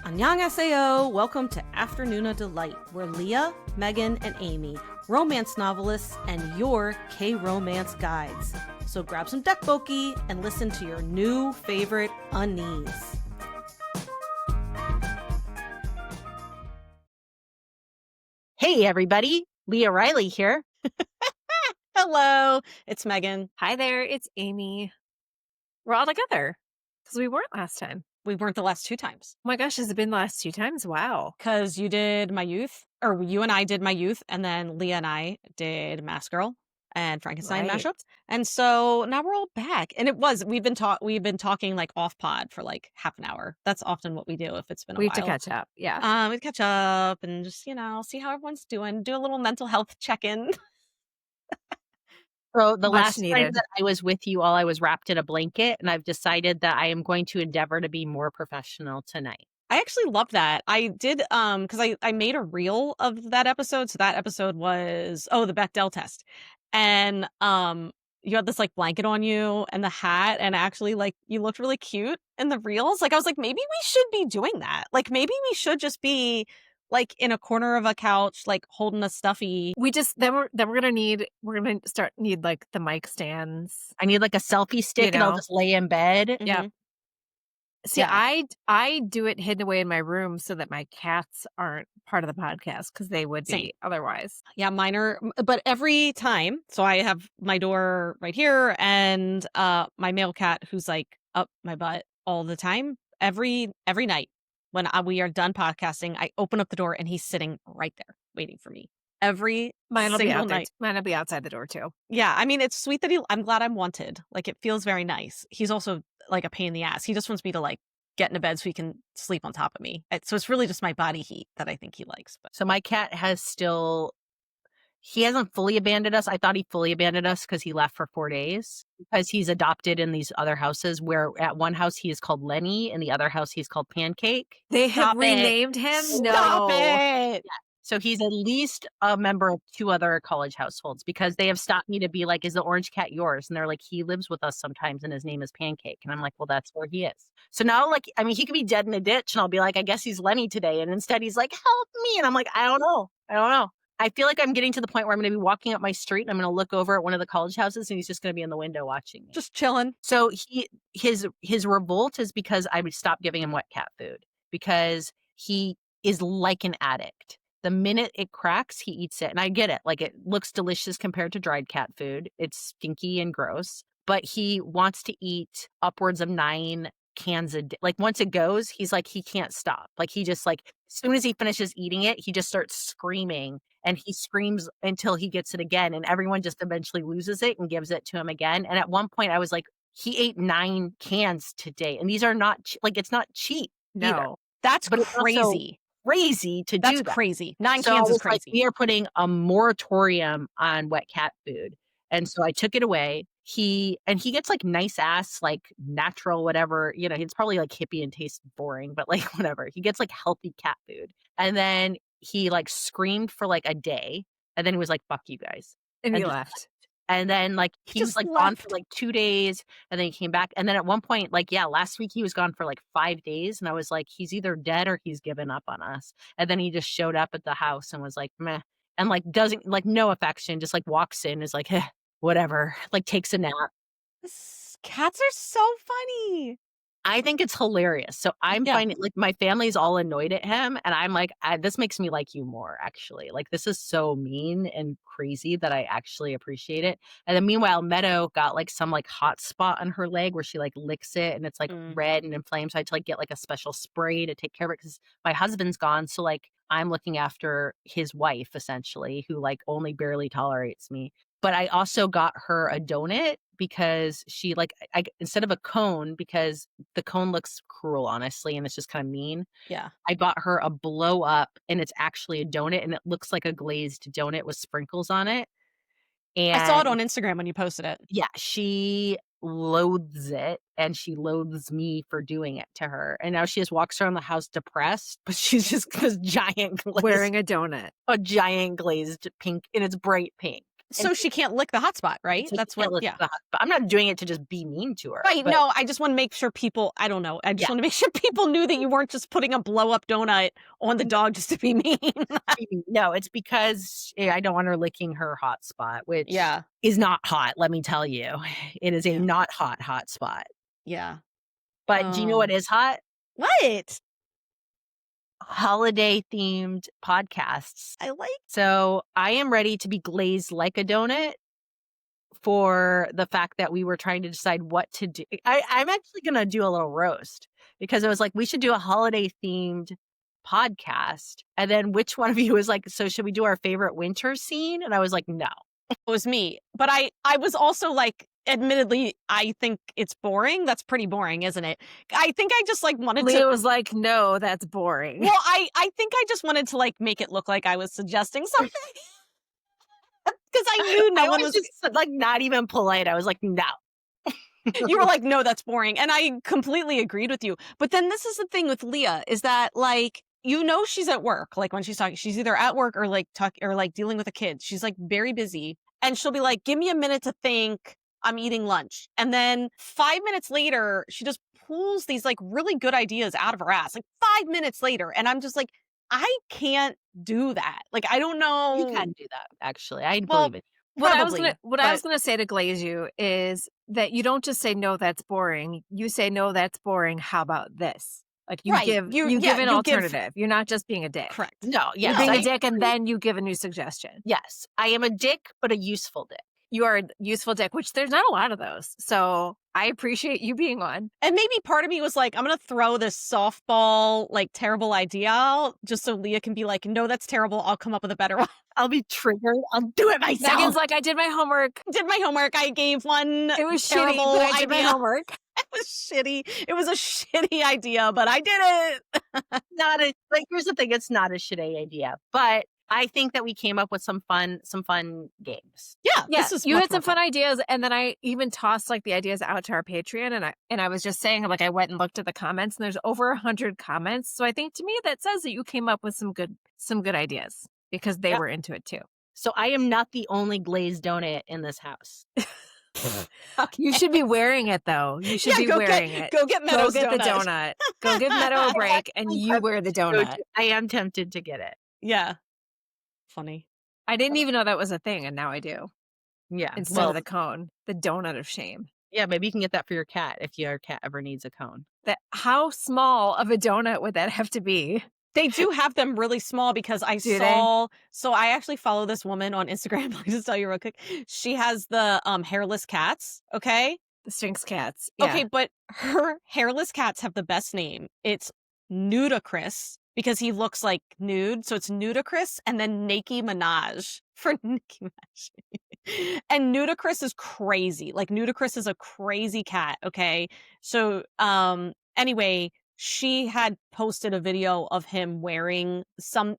Annyeonghaseyo! Welcome to Afternoona Delight, where Leah, Megan, and Amy, romance novelists, and your K-romance guides. So grab some dekboki and listen to your new favorite unnies. Hey everybody, Leah Riley here. Hello, it's Megan. Hi there, it's Amy. We're all together because we weren't last time. We weren't the last two times. Oh my gosh, has it been the last two times? Wow. Because you did My Youth, or you and I did My Youth, and then Leah and I did Mask Girl and Frankenstein Right. mashup. And so now we're all back. And we've been talking like off pod for like half an hour. That's often what we do if it's been a We while. have to catch up. Yeah. We'd catch up and just, see how everyone's doing, do a little mental health check-in. So the Much last time needed. that I was with you all, I was wrapped in a blanket, and I've decided that I am going to endeavor to be more professional tonight. I actually love that. I did because I made a reel of that episode. So that episode was the Bechdel test. And you had this like blanket on you and the hat, and actually like you looked really cute in the reels. Like I was like, maybe we should be doing that. Like maybe we should just be like in a corner of a couch, like holding a stuffy. We just we're gonna need like the mic stands. I need like a selfie stick, and I'll just lay in bed. Yeah. See, Yeah. I do it hidden away in my room so that my cats aren't part of the podcast because they would Same. be otherwise. Yeah, mine are, but every time, so I have my door right here and my male cat who's like up my butt all the time. Every night when we are done podcasting, I open up the door and he's sitting right there waiting for me. Every Mine will be single out there. night. Mine will be outside the door too. Yeah, I mean, it's sweet that I'm glad I'm wanted. Like, it feels very nice. He's also like a pain in the ass. He just wants me to like get into bed so he can sleep on top of me. So it's really just my body heat that I think he likes. But So my cat he hasn't fully abandoned us. I thought he fully abandoned us because he left for 4 days because he's adopted in these other houses where at one house he is called Lenny and the other house he's called Pancake. They have Stop it. renamed him? Stop No. it. So he's at least a member of 2 other college households because they have stopped me to be like, is the orange cat yours? And they're like, he lives with us sometimes and his name is Pancake. And I'm like, well, that's where he is. So now, like, I mean, he could be dead in a ditch and I'll be like, I guess he's Lenny today. And instead he's like, help me. And I'm like, I don't know. I feel like I'm getting to the point where I'm going to be walking up my street and I'm going to look over at one of the college houses and he's just going to be in the window watching me. Just chilling. So his revolt is because I would stop giving him wet cat food because he is like an addict. The minute it cracks, he eats it. And I get it. Like, it looks delicious compared to dried cat food. It's stinky and gross. But he wants to eat upwards of 9 cans a day. Like, once it goes, he's like, he can't stop. Like, he just like, as soon as he finishes eating it, he just starts screaming. And he screams until he gets it again. And everyone just eventually loses it and gives it to him again. And at one point, I was like, he ate 9 cans today. And these are not, it's not cheap. No. Either. That's But it's also crazy. Crazy to do That's that. crazy. 9 So cans I is was like, crazy. we are putting a moratorium on wet cat food. And so I took it away. He gets like nice ass, like natural, whatever, it's probably like hippie and tastes boring, but like whatever. He gets like healthy cat food. And then he like screamed for like a day. And then he was like, fuck you guys. And he just left. And then like he was just like gone for left. like 2 days and then he came back. And then at one point, like, yeah, last week he was gone for like 5 days. And I was like, he's either dead or he's given up on us. And then he just showed up at the house and was like, meh. And like doesn't like no affection, just like walks in, is like, whatever, like takes a nap. Cats are so funny. I think it's hilarious. So I'm finding like my family's all annoyed at him. And I'm like, this makes me like you more, actually. Like, this is so mean and crazy that I actually appreciate it. And then meanwhile, Meadow got like some like hot spot on her leg where she like licks it and it's like red and inflamed. So I had to like get like a special spray to take care of it because my husband's gone. So like I'm looking after his wife, essentially, who like only barely tolerates me. But I also got her a donut because she like, instead of a cone, because the cone looks cruel, honestly, and it's just kind of mean. Yeah. I bought her a blow up and it's actually a donut and it looks like a glazed donut with sprinkles on it. And I saw it on Instagram when you posted it. Yeah, she loathes it and she loathes me for doing it to her. And now she just walks around the house depressed, but she's just this giant glazed, Wearing a donut. a giant glazed pink, and it's bright pink. So she can't lick the hot spot, right? So That's you can't what, lick yeah. the hot spot. I'm not doing it to just be mean to her. Right, But no, I just wanna make sure people I don't know, I just Yeah. wanna make sure people knew that you weren't just putting a blow-up donut on the dog just to be mean. no, it's because I don't want her licking her hot spot, which Yeah, is not hot, let me tell you. It is a yeah, not hot spot. yeah. But do you know what Oh. is hot? What? Holiday-themed podcasts. I like So, I am ready to be glazed like a donut for the fact that we were trying to decide what to do. I'm actually gonna do a little roast because I was like, we should do a holiday-themed podcast. And then which one of you was like, so should we do our favorite winter scene? And I was like, no. it was me, but I was also like, admittedly, I think it's boring. That's pretty boring, isn't it? I think I just, like, wanted Leah to was like, no, that's boring. well, I think I just wanted to, like, make it look like I was suggesting something because I knew no I one was was just like not even polite. I was like, no. you were like, "No, that's boring." And I completely agreed with you. But then this is the thing with Leah is that, like, she's at work. Like, when she's talking, she's either at work or like or like dealing with a kid. She's like very busy. And she'll be like, "Give me a minute to think. I'm eating lunch." And then 5 minutes later, she just pulls these like really good ideas out of her ass. Like 5 minutes later. And I'm just like, I can't do that. Like, I don't You know. can do that, actually. I Well, believe it. probably. What I was But gonna say to glaze you is that you don't just say no, that's boring. You say no, that's boring. How about this? Like you right. give you give an you give alternative. You're not just being a dick. correct. No, You're yes. being I a dick, and agree. then you give a new suggestion. Yes. I am a dick, but a useful dick. You are a useful dick, which there's not a lot of those. So I appreciate you being one. And maybe part of me was like, I'm going to throw this softball, like, terrible idea out just so Leah can be like, no, that's terrible. I'll come up with a better one. I'll be triggered. I'll do it myself. Megan's like, I did my homework. Did my homework. I gave one It was shitty, terrible but I did my idea. homework. It was shitty. It was a shitty idea, but I did it. Not a like here's the thing, it's not a shitty idea. But I think that we came up with some fun games. Yeah, Yeah, this is you much had some more fun ideas, and then I even tossed like the ideas out to our Patreon, and I was just saying, like, I went and looked at the comments, and there's over 100 comments. So I think to me that says that you came up with some good ideas because they were into it too. So I am not the only glazed donut in this house. You should be wearing it though. You should be wearing it. Go get Meadows Go get the donut. donut. Go give Meadow a break, and you wear the donut. I am tempted to get it. Yeah. Funny. I didn't even know that was a thing, and now I do. Yeah. Instead of the cone, the donut of shame. yeah, maybe you can get that for your cat if your cat ever needs a cone. How small of a donut would that have to be? They do have them really small because I Do saw. So I actually follow this woman on Instagram. Let me just tell you real quick. She has the hairless cats. Okay. The Sphinx cats. Yeah. Okay, but her hairless cats have the best name. It's Nudicrous because he looks like nude. So it's Nudicrous and then Nicki Minaj for Nicki Minaj. And Nudicrous is crazy. Like Nudicrous is a crazy cat. Okay. So anyway, she had posted a video of him wearing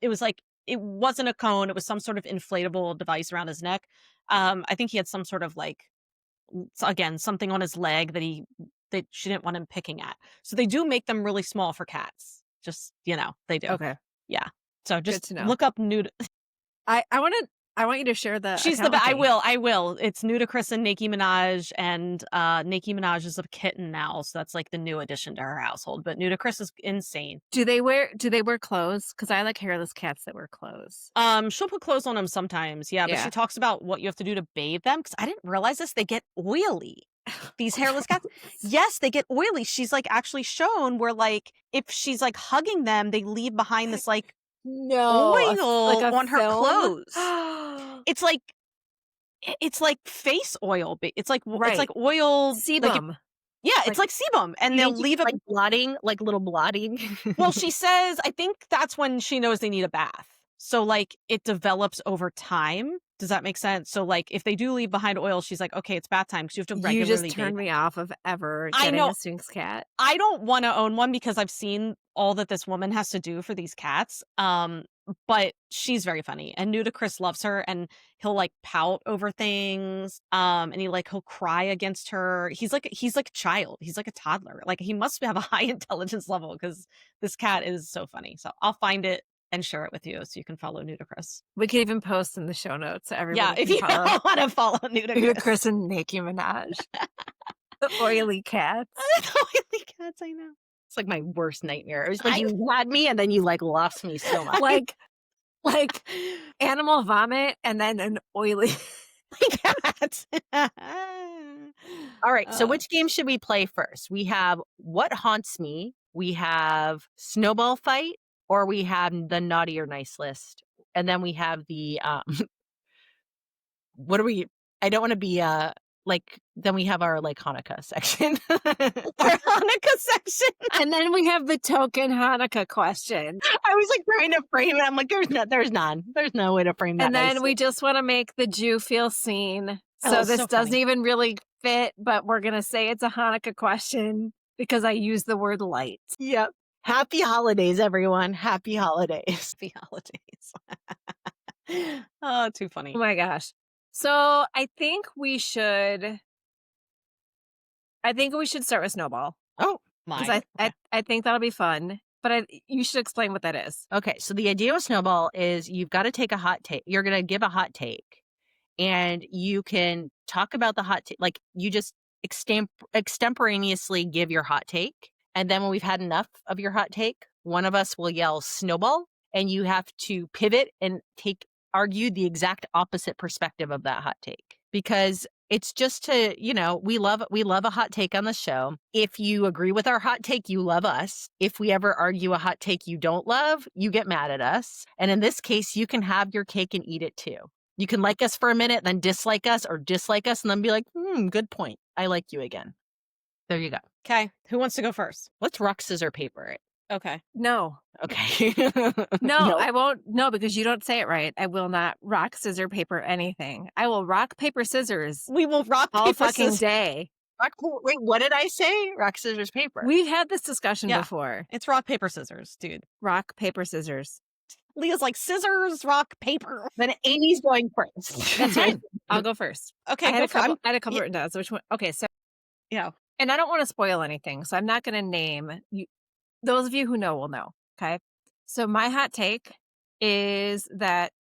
it was like, it wasn't a cone. It was some sort of inflatable device around his neck. I think he had some sort of like, again, something on his leg that she didn't want him picking at. So they do make them really small for cats. Just, they do. Okay. Yeah. So just to know. look up nude. I want you to share the. She's account with me. I will. It's Nudicrous and Nicki Minaj, and Nicki Minaj is a kitten now, so that's like the new addition to her household. But Nudicrous is insane. Do they wear clothes? Because I like hairless cats that wear clothes. She'll put clothes on them sometimes, yeah. But Yeah. she talks about what you have to do to bathe them because I didn't realize this. They get oily. These hairless cats. Yes, they get oily. She's like actually shown where like if she's like hugging them, they leave behind this like No, oil on her film? clothes. It's like face oil. It's like Right. oil Sebum. yeah, it's like sebum, and they'll leave it. like blotting, like little blotting. Well, she says I think that's when she knows they need a bath. So like it develops over time. Does that make sense? So like if they do leave behind oil, she's like, okay, it's bath time because you have to You regularly. just turned bathe. me off of ever I getting know. a Sphinx cat. I don't want to own one because I've seen all that this woman has to do for these cats. But she's very funny, and Nudicrous loves her, and he'll like pout over things. And he'll cry against her. He's like a child. He's like a toddler. Like he must have a high intelligence level because this cat is so funny. So I'll find it and share it with you so you can follow Nudicrous. We can even post in the show notes so Yeah, everybody if can you follow want to follow Nudicrous. Nudicrous and Nicki Minaj. The oily cats. The oily cats, I know. It's like my worst nightmare. It was like you had me and then you like lost me so much. Like animal vomit and then an oily cat. All right, so which game should we play first? We have What Haunts Me, we have Snowball Fight, or we have the Naughty or Nice list. And then we have the what are we? I don't want to be then we have our like Hanukkah section. Our Hanukkah section. and then we have the token Hanukkah question. I was like trying to frame it. I'm like, there's none. There's no way to frame that. And then nicely. we just want to make the Jew feel seen. Oh, So that's this so doesn't funny. even really fit, but we're going to say it's a Hanukkah question because I use the word light. Yep. Happy holidays, everyone. Happy holidays. Happy holidays. Oh, too funny. Oh my gosh. So I think we should start with Snowball. Oh, Because I think that'll be fun. But you should explain what that is. okay. So the idea with Snowball is you've got to take a hot take. You're going to give a hot take. And you can talk about the hot take. Like you just extemporaneously give your hot take. And then when we've had enough of your hot take, one of us will yell Snowball. And you have to pivot and argue the exact opposite perspective of that hot take. Because it's just to, we love a hot take on the show. If you agree with our hot take, you love us. If we ever argue a hot take you don't love, you get mad at us. And in this case, you can have your cake and eat it too. You can like us for a minute, then dislike us, or dislike us, and then be like, good point. I like you again. There you go. Okay, who wants to go first? Let's rock, scissors, paper it. Okay. No. Okay. No, I won't. No, because you don't say it right. I will not rock, scissors, paper anything. I will rock, paper, scissors We will rock, all paper, fucking scissors. day. Wait, what did I say? Rock, scissors, paper. We've had this discussion Yeah. before. It's rock, paper, scissors, dude. Rock, paper, scissors. Leah's like, scissors, rock, paper. Then Amy's going first. That's fine. I'll go first. Okay, I had go a for it. couple. I had a couple written down. So which one? Okay, so Yeah. and I don't want to spoil anything, so I'm not going to name you. Those of you who know will know. Okay, so my hot take is that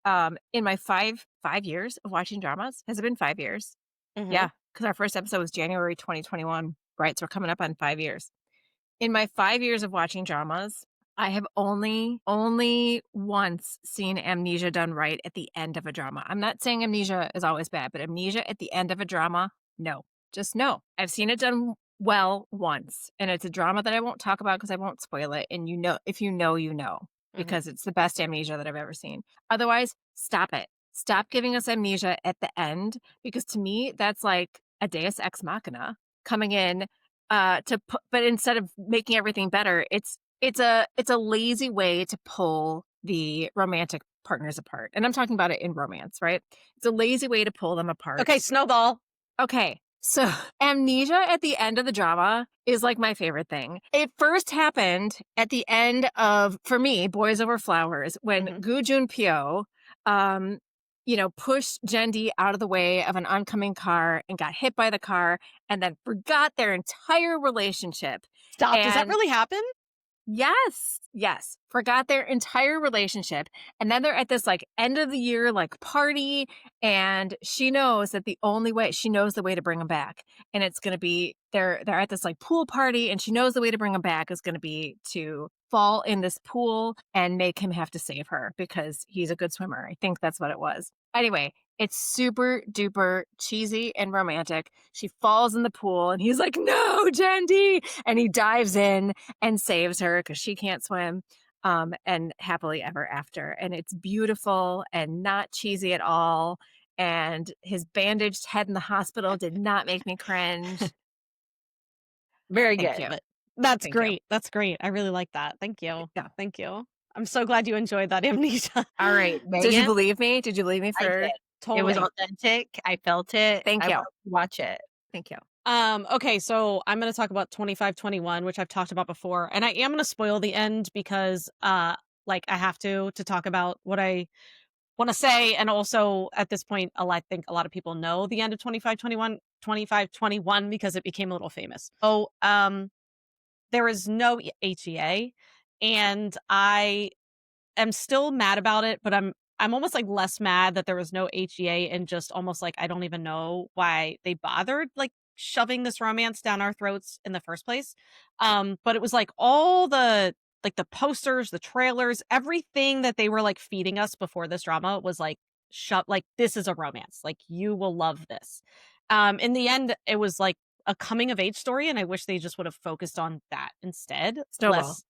in my five years of watching dramas, has it been 5 years? Mhm. Yeah, because our first episode was January 2021, right? So we're coming up on 5 years. In my 5 years of watching dramas, I have only once seen amnesia done right at the end of a drama. I'm not saying amnesia is always bad, but amnesia at the end of a drama, no. Just no. I've seen it done well once, and it's a drama that I won't talk about because I won't spoil it. And if you know, you know, because it's the best amnesia that I've ever seen. Otherwise, stop it. Stop giving us amnesia at the end, because to me, that's like a deus ex machina coming in to put, but instead of making everything better, it's a lazy way to pull the romantic partners apart. And I'm talking about it in romance, right? It's a lazy way to pull them apart. Okay, Snowball. Okay. So amnesia at the end of the drama is like my favorite thing. It first happened at the end of, for me, Boys Over Flowers, when Gu Junpyo, pushed Jendi out of the way of an oncoming car and got hit by the car and then forgot their entire relationship. Stop. Does that really happen? Yes. Forgot their entire relationship. And then they're at this like end of the year like party, and she knows that she knows the way to bring him back. And it's going to be, they're at this like pool party, and she knows the way to bring him back is going to be to fall in this pool and make him have to save her because he's a good swimmer. I think that's what it was. Anyway, it's super duper cheesy and romantic. She falls in the pool and he's like, "No, Jendi!" And he dives in and saves her because she can't swim. And happily ever after. And it's beautiful and not cheesy at all. And his bandaged head in the hospital did not make me cringe. Very Thank good. you. But that's Thank you. great. That's great. I really like that. Thank you. Yeah. Thank you. I'm so glad you enjoyed that amnesia. All right, Megan. Did you believe me? Did you believe me I for did. Totally. It was authentic. I felt it. Thank I you. wanted to watch it. Thank you. Okay, so I'm going to talk about 2521, which I've talked about before, and I am going to spoil the end because I have to talk about what I want to say, and also at this point I think a lot of people know the end of 2521 because it became a little famous. Oh, there is no HEA, and I am still mad about it, but I'm almost, like, less mad that there was no HEA and just almost, like, I don't even know why they bothered, like, shoving this romance down our throats in the first place. But it was, like, all the posters, the trailers, everything that they were, like, feeding us before this drama was, like, like, "This is a romance, like, you will love this." In the end, it was, like, a coming of age story, and I wish they just would have focused on that instead, Snowball. less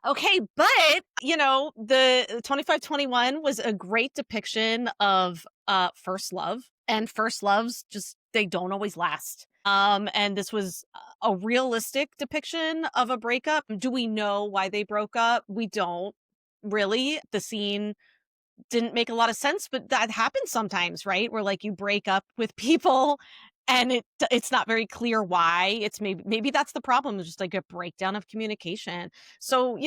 okay, but, the 2521 was a great depiction of, first love, and first loves just they don't always last. And this was a realistic depiction of a breakup. Do we know why they broke up? We don't really. The scene didn't make a lot of sense, but that happens sometimes, right? Where like you break up with people and it's not very clear why. It's maybe that's the problem, just like a breakdown of communication. So,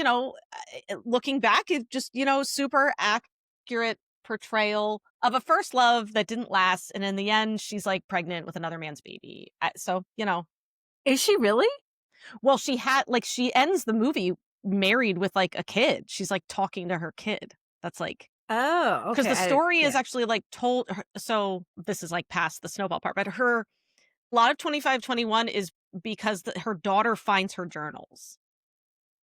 looking back, it just, super accurate portrayal of a first love that didn't last, and in the end she's like pregnant with another man's baby. So, Is she really? well, she ends the movie married with like a kid. She's like talking to her kid. That's like Oh, 'cause okay. the story is Yeah. actually, like, told her so this is, like, past the snowball part, but a lot of 2521 is because her daughter finds her journals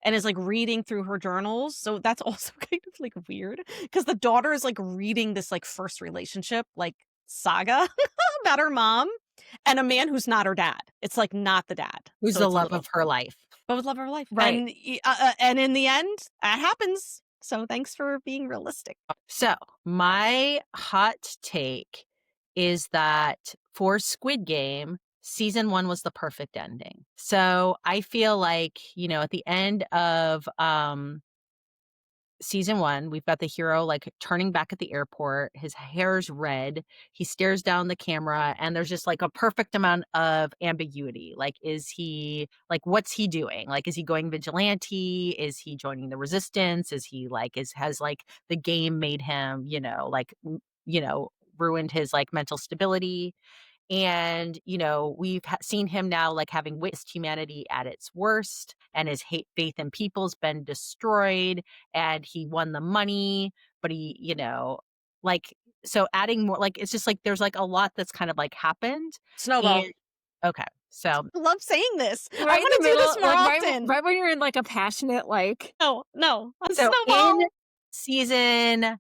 and is, like, reading through her journals, so that's also kind of, like, weird because the daughter is, like, reading this, like, first relationship, like, saga about her mom and a man who's not her dad. It's, like, not the dad, Who's so the it's a love little of her life. but with love of her life, Right. and in the end, that happens, so thanks for being realistic. So, my hot take is that for Squid Game, season 1 was the perfect ending. So, I feel like, at the end of season 1, we've got the hero like turning back at the airport. His hair's red. He stares down the camera, and there's just like a perfect amount of ambiguity. Like, what's he doing? Like, is he going vigilante? Is he joining the resistance? Is he like, has like the game made him, ruined his like mental stability? And, we've seen him now like having witnessed humanity at its worst, and his faith in people's been destroyed, and he won the money, but he, like, so adding more, like, it's just like there's like a lot that's kind of like happened. Snowball. And okay. So I love saying this. I Right in wanna the do this middle, more like often. right when you're in like a passionate like No, no, a so in snowball. season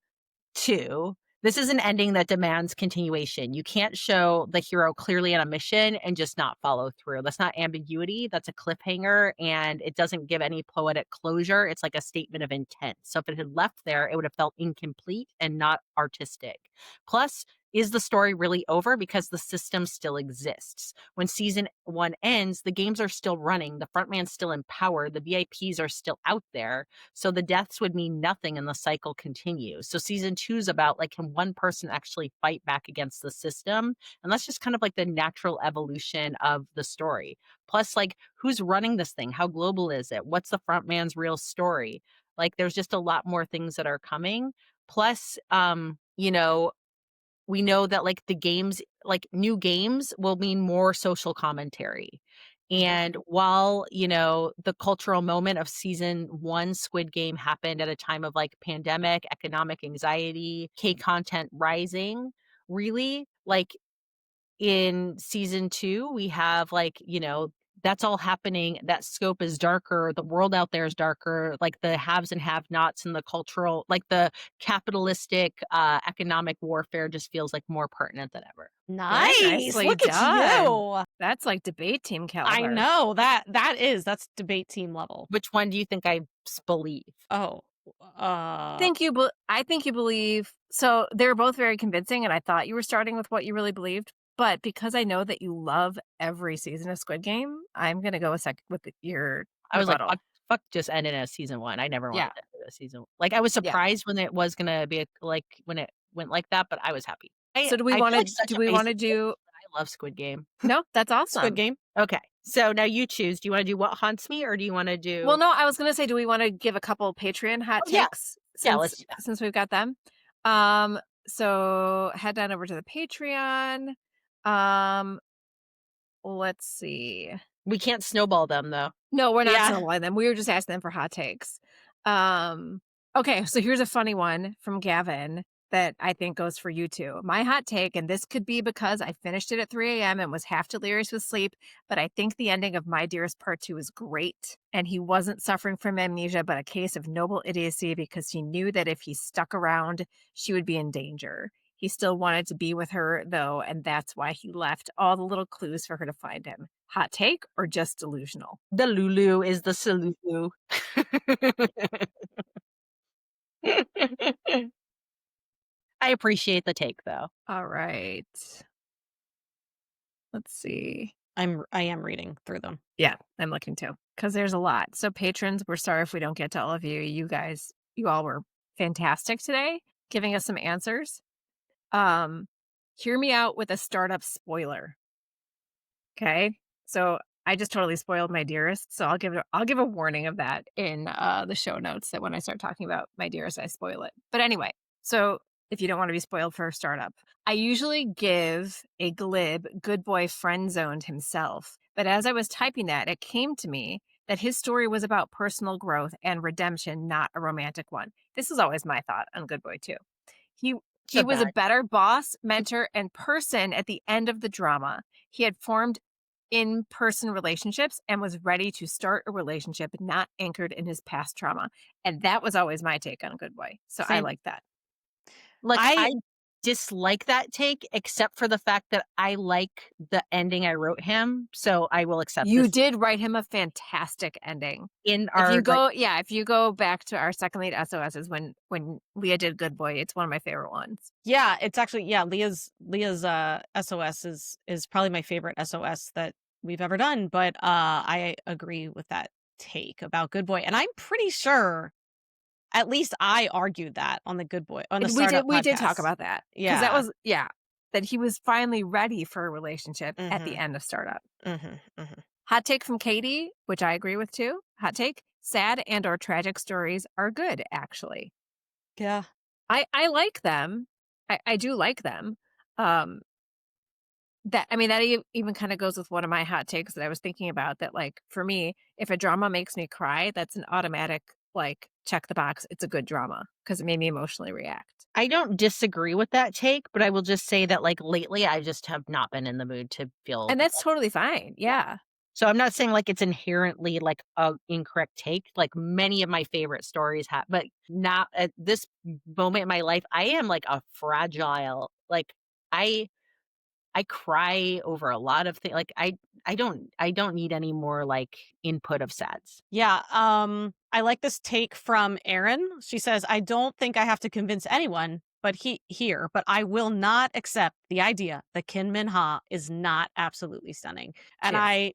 2, this is an ending that demands continuation. You can't show the hero clearly on a mission and just not follow through. That's not ambiguity, that's a cliffhanger, and it doesn't give any poetic closure. It's like a statement of intent. So if it had left there, it would have felt incomplete and not artistic. Plus, is the story really over because the system still exists? When season 1 ends, the games are still running, the frontman's still in power, the VIPs are still out there. So the deaths would mean nothing and the cycle continues. So season 2 is about like, can one person actually fight back against the system? And that's just kind of like the natural evolution of the story. Plus, like, who's running this thing? How global is it? What's the front man's real story? Like, there's just a lot more things that are coming. Plus, we know that like the games, like new games will mean more social commentary. And while, the cultural moment of season 1 Squid Game happened at a time of like pandemic, economic anxiety, K content rising, really, like in season 2, we have like, that's all happening. That scope is darker. The world out there is darker. Like the haves and have nots and the cultural, like the capitalistic economic warfare just feels like more pertinent than ever. Nice, nicely look at done. you. That's like debate team I caliber. know, that's debate team level. Which one do you think I believe? Oh, I think you believe. So they're both very convincing, and I thought you were starting with what you really believed. But because I know that you love every season of Squid Game, I'm gonna go with your I was like, rebuttal. fuck, just ended as season 1. I never wanted Yeah, to end it as season. Like, I was yeah. surprised when it was gonna be like when it went like that, but I was happy. So do we I want feel to like such do a we want basic to do? I love Squid Game. No, that's Squid awesome. Game. Okay. So now you choose. Do you want to do what haunts me, or do you want to do Well, no, I was gonna say, do we want to give a couple Patreon hot Oh, yeah. takes Yeah, let's do that. since we've got them? So head on over to the Patreon. Um, let's see. We can't snowball them though. No, we're not Yeah. snowballing them. We were just asking them for hot takes. Um, Okay, so here's a funny one from Gavin that I think goes for you too. My hot take, and this could be because I finished it at 3 a.m. and was half delirious with sleep, but I think the ending of My Dearest Part 2 is great. And he wasn't suffering from amnesia, but a case of noble idiocy because he knew that if he stuck around, she would be in danger. He still wanted to be with her, though, and that's why he left all the little clues for her to find him. Hot take or just delusional? The Lulu is the Salulu. I appreciate the take, though. All right. Let's see. I am reading through them. Yeah, I'm looking too, because there's a lot. So patrons, we're sorry if we don't get to all of you. You all were fantastic today, giving us some answers. Hear me out with a startup spoiler. Okay. So I just totally spoiled My Dearest. So I'll give a warning of that in the show notes that when I start talking about My Dearest, I spoil it. But anyway, so if you don't want to be spoiled for a startup, I usually give a glib good boy friend zoned himself. But as I was typing that, it came to me that his story was about personal growth and redemption, not a romantic one. This is always my thought on Good Boy too. He he So was a bad. better boss, mentor, and person at the end of the drama. He had formed in-person relationships and was ready to start a relationship not anchored in his past trauma. And that was always my take on Good Boy. So I Same. like that. Like, I I dislike that take, except for the fact that I like the ending I wrote him, so I will accept You this did write him a fantastic ending. in If you our, like, if you go back to our second lead SOSs when Leah did Good Boy, it's one of my favorite ones. Yeah, it's actually Leah's SOS is probably my favorite SOS that we've ever done, but I agree with that take about Good Boy. And I'm pretty sure at least I argued that on the Good Boy on the And Startup we did talk podcast. about that because that Yeah. was that he was finally ready for a relationship at the Mhm. end of Startup. Mhm. Mhm. Hot take from Katie, which I agree with too. Hot take: sad and or tragic stories are good, actually. Yeah. I like them. I do like them. Um, that I mean, that even kind of goes with one of my hot takes that I was thinking about. That like for me, if a drama makes me cry, that's an automatic like check the box. It's a good drama because it made me emotionally react. I don't disagree with that take, but I will just say that, like, lately, I just have not been in the mood to feel And that's like, totally fine. yeah. Yeah. So I'm not saying, like, it's inherently, like, a incorrect take, like, many of my favorite stories have, but not at this moment in my life, I am, like, a fragile, like, I I cry over a lot of things. Like, I don't need any more, like, input of sads. Yeah, I like this take from Erin. She says, "I don't think I have to convince anyone, but but I will not accept the idea that Kim Min Ha is not absolutely stunning." And Cheers. I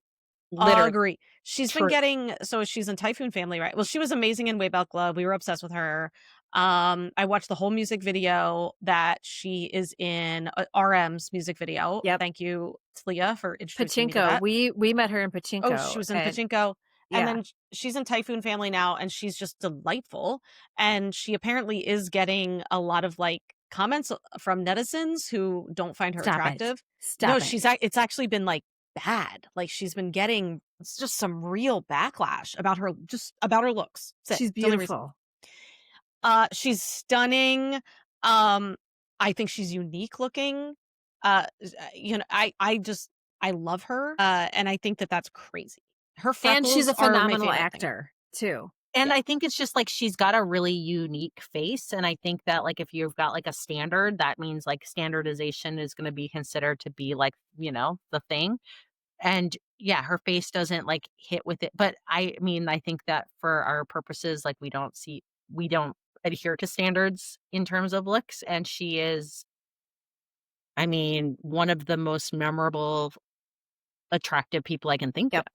Literally agree. She's been true. getting she's in Typhoon Family, right? Well, she was amazing in Way Out Club. We were obsessed with her. I watched the whole music video that she is in, RM's music video. Yep. Thank you, Talia, for introducing me to Pachinko. that. We met her in Oh, she Pachinko, was in and Pachinko, and yeah, then she's in Typhoon Family now, and she's just delightful, and she apparently is getting a lot of, like, comments, from netizens who don't find her stop it, attractive. No, stop it. it's actually been, like, bad, like, she's been getting it's just some real backlash about her looks. That's it. She's It's the only reason. beautiful. She's stunning, I think she's unique looking, I love her, and I think that that's crazy. Her And she's freckles a are my phenomenal favorite thing. actor, too. And Yeah. I think it's just, like, she's got a really unique face, and I think that, like, if you've got, like, a standard, that means, like, standardization is gonna be considered to be, like, the thing, and, yeah, her face doesn't, like, hit with it, but I mean, I think that for our purposes, like, we don't adhere to standards in terms of looks, and she is, I mean, one of the most memorable, attractive people I can think of. Yep.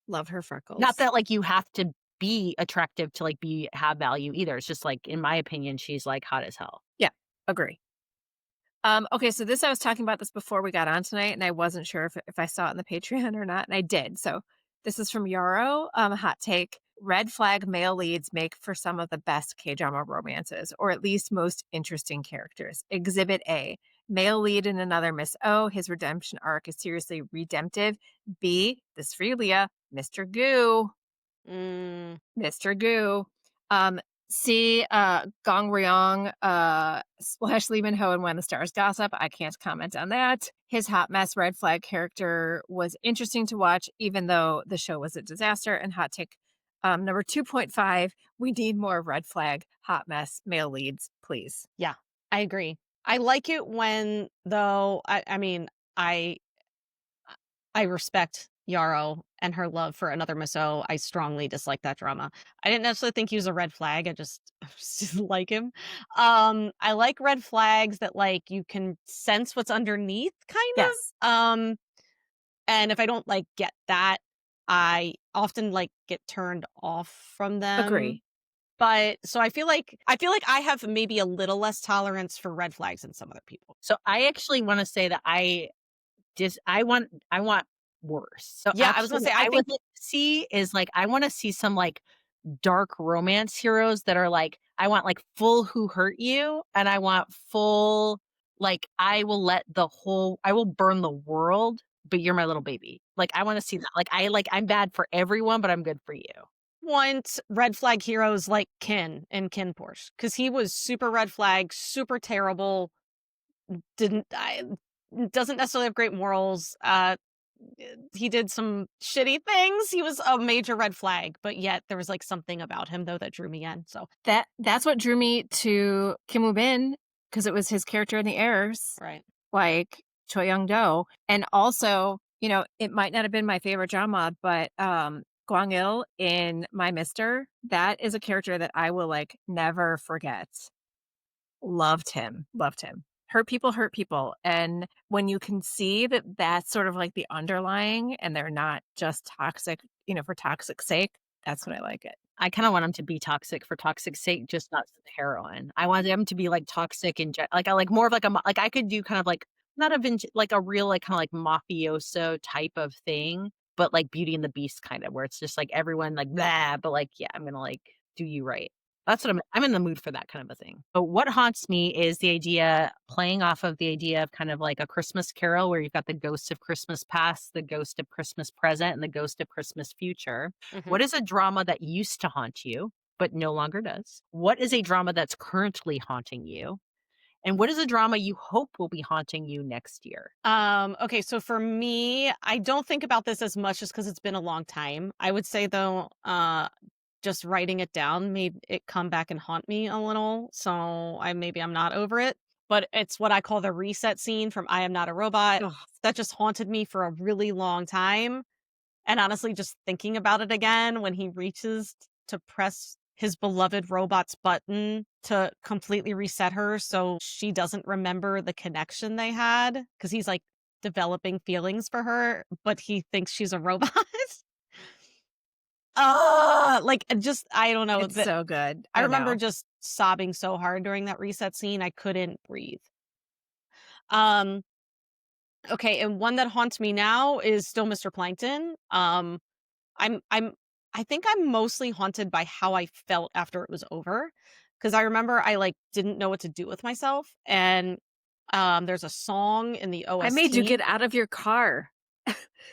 Love her Not freckles. that, like, you have to be attractive to, like, have value either. It's just, like, in my opinion, she's, like, hot as hell. Yeah, agree. Okay, so I was talking about this before we got on tonight, and I wasn't sure if I saw it in the Patreon or not, and I did. So this is from Yarrow. Hot take: red flag male leads make for some of the best K-drama romances, or at least most interesting characters. Exhibit A: male lead in another Miss O. His redemption arc is seriously redemptive. B: this is for you, Leah, Mr. Goo. Mm, Mr. Goo. Um, See, Gong Ryong, slash Lee Min Ho and When the Stars Gossip. I can't comment on that. His hot mess red flag character was interesting to watch, even though the show was a disaster. And hot take number 2.5, we need more red flag, hot mess male leads, please. Yeah, I agree. I like it when though I mean, I respect Yarrow and her love for another Miso. I strongly dislike that drama. I didn't necessarily think he was a red flag. I just didn't like him. I like red flags that like you can sense what's underneath, kind Yes, of. And if I don't like get that, I often like get turned off from them. agree. But so I feel like I have maybe a little less tolerance for red flags than some other people. So I actually want to say that I want worse. So Yeah, I was actually gonna say what I I would think like to see is like I want to see some like dark romance heroes that are like I want like full who hurt you and I want full like I will burn the world, but you're my little baby. Like I want to see that. I'm bad for everyone, but I'm good for you. want red flag heroes like Kin and Kin Porsche because he was super red flag, super terrible, didn't I, doesn't necessarily have great morals. He did some shitty things. He was a major red flag, but yet there was like something about him though that drew me in. So That's what drew me to Kim Woo Bin because it was his character in The Heirs, right. like Choi Young Do, and also, it might not have been my favorite drama, but Gwang Il in My Mister, that is a character that I will like never forget. Loved him, loved him. Hurt people, and when you can see that that's sort of like the underlying, and they're not just toxic, for toxic sake, that's when I like it. I kind of want them to be toxic for toxic sake, just not heroin. I want them to be like toxic and like I like more of like like I could do kind of like not a like a real like kind of like mafioso type of thing, but like Beauty and the Beast kind of where it's just like everyone like blah, but like yeah, I'm gonna like do you right. That's what I'm in the mood for that kind of a thing. But what haunts me is the idea playing off of the idea of kind of like a Christmas carol where you've got the ghost of Christmas past, the ghost of Christmas present, and the ghost of Christmas future. Hmm. What is a drama that used to haunt you, but no longer does? What is a drama that's currently haunting you? And what is a drama you hope will be haunting you next year? Okay, so for me, I don't think about this as much just because it's been a long time. I would say though, just writing it down made it come back and haunt me a little. So I'm not over it. But it's what I call the reset scene from I Am Not a Robot. Ugh. That just haunted me for a really long time. And honestly, just thinking about it again when he reaches to press his beloved robot's button to completely reset her so she doesn't remember the connection they had because he's like developing feelings for her, but he thinks she's a robot. Like just I don't know It's that so good. I I remember know. just sobbing so hard during that reset scene I couldn't breathe. Um okay, and one that haunts me now is still Mr. Plankton. I'm I think I'm mostly haunted by how I felt after it was over, because I remember I, like, didn't know what to do with myself, and, there's a song in the I made you OST. get out of your car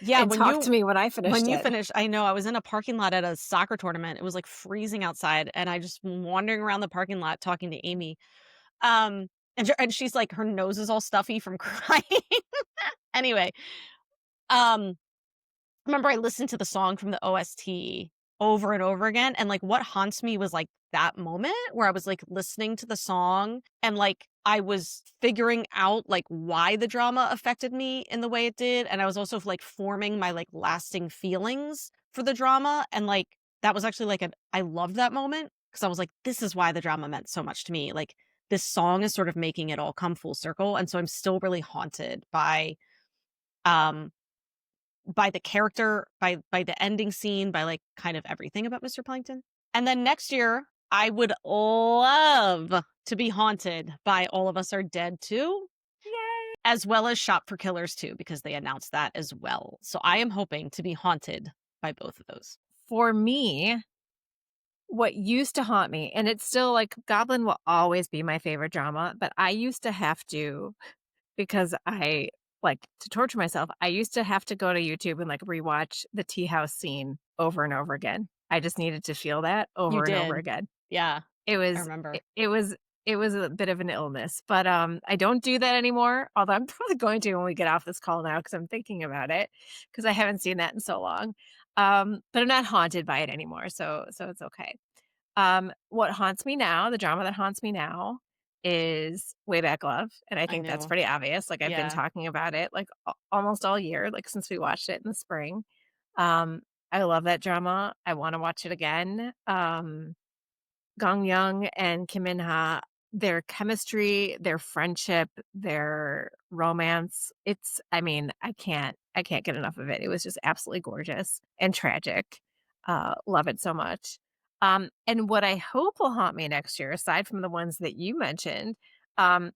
Yeah, and talk to me when I when finished you it. finished I know, I was in a parking lot at a soccer tournament, it was, like, freezing outside, and I just wandering around the parking lot talking to Amy, um, and she's like her nose is all stuffy from crying. Anyway, um remember I listened to the song from the OST over and over again, and, like, what haunts me was, like, that moment where I was, like, listening to the song and, like, I was figuring out, like, why the drama affected me in the way it did, and I was also, like, forming my, like, lasting feelings for the drama, and, like, that was actually, like, I loved that moment because I was like, "This is why the drama meant so much to me." Like, this song is sort of making it all come full circle, and so I'm still really haunted um by the character, by the ending scene, by, like, kind of everything about Mr. Plankton. And then next year, I would love to be haunted by All of Us Are Dead too, Yay! as well as Shop for Killers too, because they announced that as well. So I am hoping to be haunted by both of those. For me, what used to haunt me, and it's still like Goblin will always be my favorite drama, but I used to have to, because I like to torture myself, I used to have to go to YouTube and like rewatch the tea house scene over and over again. I just needed to feel that You over and over did. again. Yeah. It I was remember. it was a bit of an illness, but, I don't do that anymore, although I'm probably going to when we get off this call now because 'cause I'm thinking about it because I haven't seen that in so long. But I'm not haunted by it anymore, so it's okay. What haunts me now, the drama that haunts me now is Way Back Love, and I I think that's know. pretty obvious, like, I've been Yeah. talking about it, like, a almost all year, like, since we watched it in the spring. Um, I love that drama, I wanna watch it again. Gong Young and Kim Min Ha, their chemistry, their friendship, their romance, it's I mean, I can't get enough of it. It was just absolutely gorgeous and tragic. Love it so much. And what I hope will haunt me next year, aside from the ones that you mentioned, um,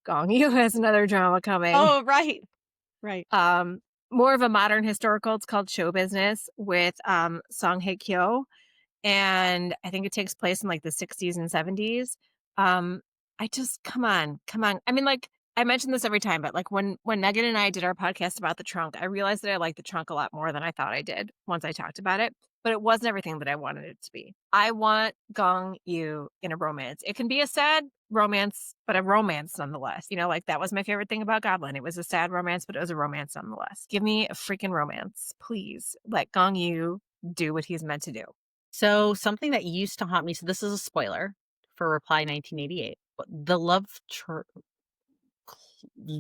Gong Yu has another drama coming. Oh, right. Right. Um, More of a modern historical. It's called Show Business with Song Hye Kyo, and I think it takes place in, like, the '60s and '70s. Um, I just come on. I mean, like, I mention this every time, but, like, when Megan and I did our podcast about The Trunk, I realized that I like The Trunk a lot more than I thought I did once I talked about it, but it wasn't everything that I wanted it to be. I want Gong Yu in a romance. It can be a sad romance, but a romance nonetheless. You know, like, that was my favorite thing about Goblin. It was a sad romance, but it was a romance nonetheless. Give me a freaking romance, please. Let Gong Yu do what he's meant to do. So something that used to haunt me, so this is a spoiler for Reply 1988, but the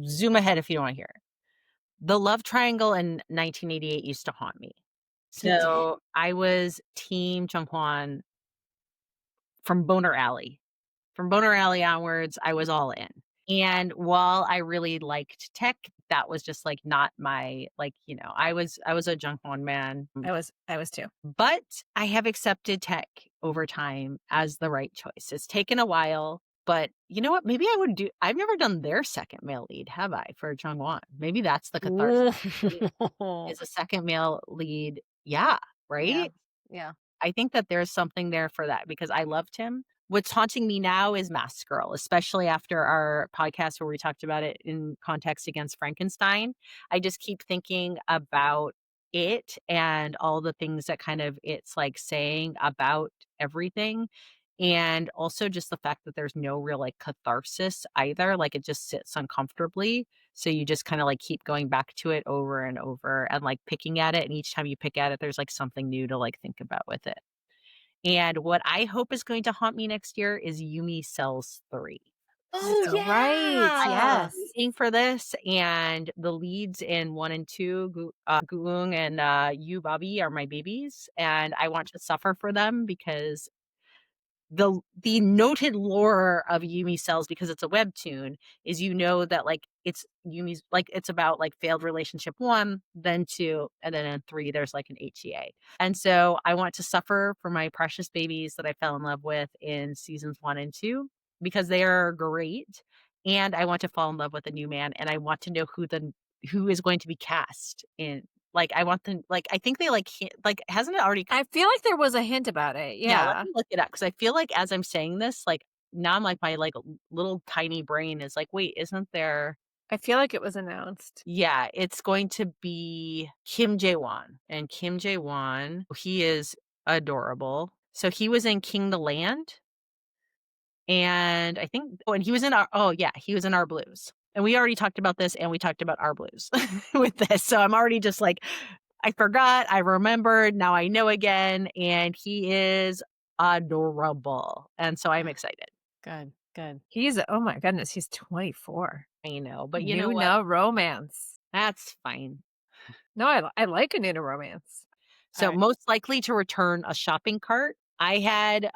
zoom ahead if you don't want to hear it. The love triangle in 1988 used to haunt me. It did. So I was team Jung from Boner Alley. From Boner Alley onwards, I was all in. And while I really liked tech, that was just like not my like, I was a Jung man. I was too. But I have accepted tech over time as the right choice. It's taken a while, but you know what? Maybe I've never done their second male lead, have I, for Jungwon? Maybe that's the catharsis Ooh. for me, is a second male lead. Yeah, Yeah. right? Yeah. I think that there's something there for that because I loved him. What's haunting me now is Mask Girl, especially after our podcast where we talked about it in context against Frankenstein. I just keep thinking about it and all the things that kind of it's like saying about everything. And also just the fact that there's no real like catharsis either. Like it just sits uncomfortably. So you just kind of like keep going back to it over and over and like picking at it. And each time you pick at it, there's like something new to like think about with it. And what I hope is going to haunt me next year is Yumi Cells 3. Oh, That's right. I've been yeah. Yes. waiting for this, and the leads in 1 and 2, Goong and Yu Bobby are my babies, and I want to suffer for them because the noted lore of Yumi Cells, because it's a webtoon, is that like it's Yumi's like it's about like failed relationship 1, then 2, and then in 3 there's like an HEA. And so I want to suffer for my precious babies that I fell in love with in seasons 1 and 2 because they are great. And I want to fall in love with a new man, and I want to know who is going to be cast in. Like I want them like I think they like hasn't it already. I feel like there was a hint about it. Yeah, let Yeah. me look it up because I feel like as I'm saying this, like, now I'm like my, like, little tiny brain is like, "Wait, isn't there?" I feel like it was announced. Yeah, it's going to be Kim Jae-won, and Kim Jae-won, he is adorable. So he was in King the Land, and I think and he was in he was in Our Blues. And we already talked about this, and we talked about Our Blues with this, so I'm already just like, I forgot, I remembered, now I know again, and he is adorable, and so I'm excited. Good. Good. He's oh my goodness, he's 24. I know, but you know what? Nuna romance. That's fine. No, I like a Nuna romance. So Alright. most likely to return a shopping cart, I had,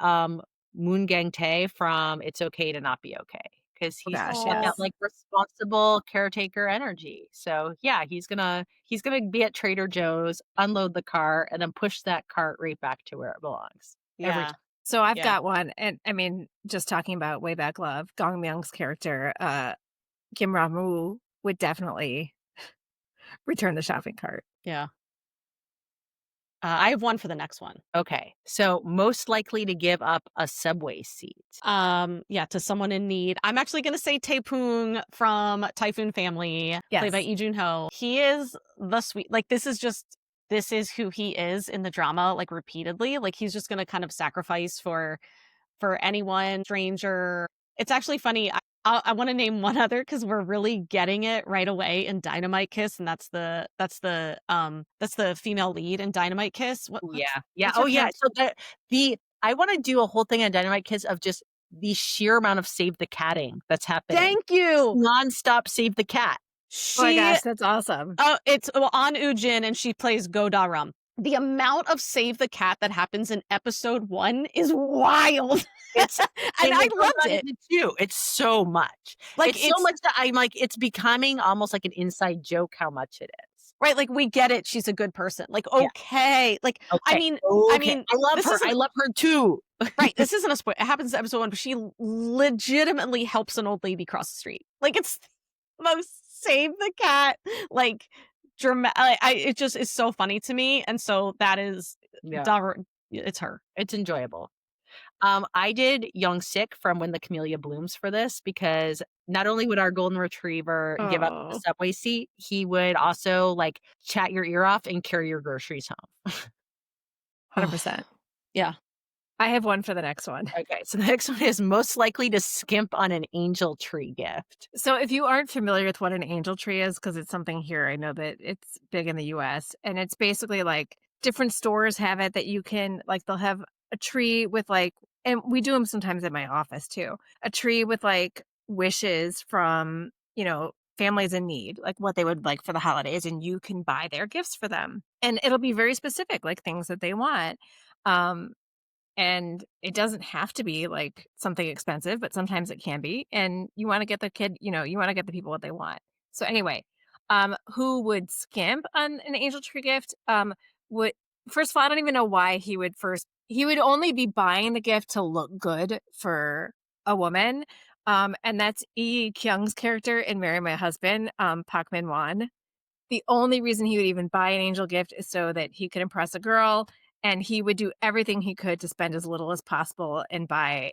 Moon Gang-tae from It's Okay to Not Be Okay because Oh he's gosh, got that, yes. Oh, like, responsible caretaker energy. So, yeah, he's gonna be at Trader Joe's, unload the cart, and then push that cart right back to where it belongs every yeah. time. So I've Yeah. got one, and I mean, just talking about Way Back Love, Gong Myung's character, Kim Ra-woo would definitely return the shopping cart. Yeah. I have one for the next one. Okay, so most likely to give up a subway seat. Yeah, to someone in need. I'm actually gonna say Taepung from Typhoon Family, played by Yes. Lee Jun-ho. He is the sweet like, this is just this is who he is in the drama, like, repeatedly. Like, he's just gonna kind of sacrifice for anyone, stranger. It's actually funny. I wanna name one other because 'cause we're really getting it right away in Dynamite Kiss, and that's the female lead in Dynamite Kiss. Ooh, yeah. Yeah. What's Oh, her yeah. character? So the I wanna do a whole thing on Dynamite Kids of just the sheer amount of save the catting that's happening. Thank you! Nonstop save the cat. Oh my She gosh, that's awesome. Oh, it's well, on Ujin, and she plays Godaram. The amount of Save the Cat that happens in episode 1 is wild, It's and I it goes loved on it. into 2. It's so much. Like, It's so much that I'm like, it's becoming almost like an inside joke how much it is. right, like, we get it, she's a good person. Like, Yeah. okay. Like, I Okay. mean I Okay. mean, I love this her. I isn't love her too. right, this isn't a spoil it happens in episode 1, but she legitimately helps an old lady cross the street. Like, it's the most Save the Cat, like, I it just is so funny to me, and so that is Yeah. it's her. It's enjoyable. I did Young Sick from When the Camellia Blooms for this because not only would our golden retriever give up the Oh, subway seat, he would also like chat your ear off and carry your groceries home. 100%. Yeah. I have one for the next one. Okay, so the next one is most likely to skimp on an angel tree gift. So if you aren't familiar with what an angel tree is, because it's something here, I know that it's big in the US, and it's basically like different stores have it that you can, like, they'll have a tree with like, and we do them sometimes at my office too, a tree with like wishes from, families in need, like what they would like for the holidays, and you can buy their gifts for them. And it'll be very specific, like things that they want. Um, and it doesn't have to be like something expensive, but sometimes it can be. And you want to get the kid, you want to get the people what they want. So anyway, who would skimp on an angel tree gift? Would First of all, I don't even know why he would only be buying the gift to look good for a woman. And that's Yi Kyung's character in Marry My Husband, Park Min Won. The only reason he would even buy an angel gift is so that he could impress a girl, and he would do everything he could to spend as little as possible and buy,